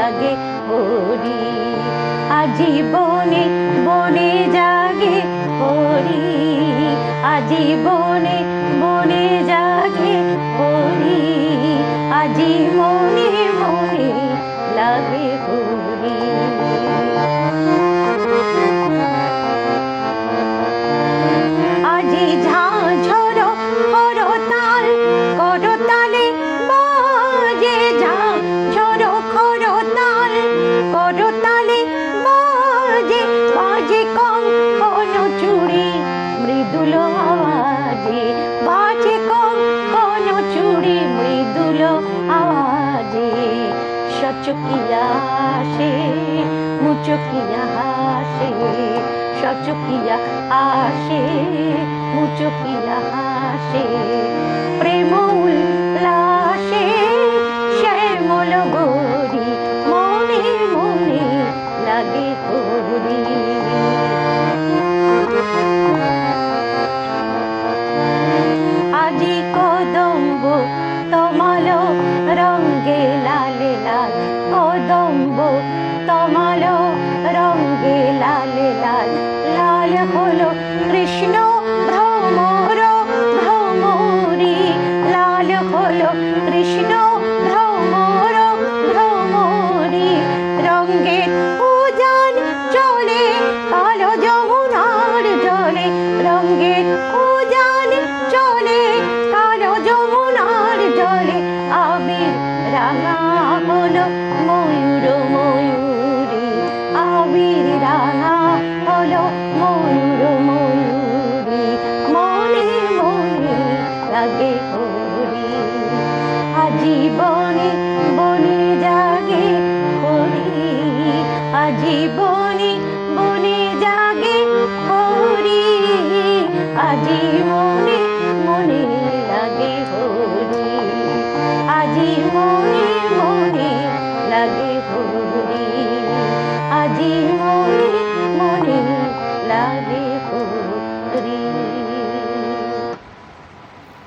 লাগে হরি। আজীবনে বনে জাগে হরি, আজীবনে বনে জাগে হরি, আজি মনে মনে লাগে হরি। আজি ঝাঁঝর করতাল, করতালে বাজে ঝাঁঝর করতাল, করতালে বাজে, বাজে কঙ্কন চুড়ি মৃদুল আওয়াজে, বাজে কঙ্কন চুড়ি মৃদুল আওয়াজে। সচকিয়া আসে মুচকিয়া হাসে, সচকিয়া আসে মুচকিয়া হাসে, প্রেম উল্লাসে শ্যামল গরি, মনে মনে লাগে হরি। আজি কদম্ব তমালো রঙ্গে লালে লাল, কদম্ব তমালো রঙ্গে লালে লাল, লাল হলো কৃষ্ণ ভ্রমর ভ্রমরি, লাল হলো কৃষ্ণ ভ্রমর ভ্রমরি। রঙ্গের উজান চলে কালো যমুনার জলে, রঙ্গের উজান চলে কালো যমুনার জলে। আবির রাঙা হলো ময়ূর ময়ূরী, আবির রাঙা হলো ময়ূর ময়ূরী, মনে মনে লাগে হরি। আজীবনে বনে জাগে হরি, আজীবনে বনে জাগে হরি, আজীবনে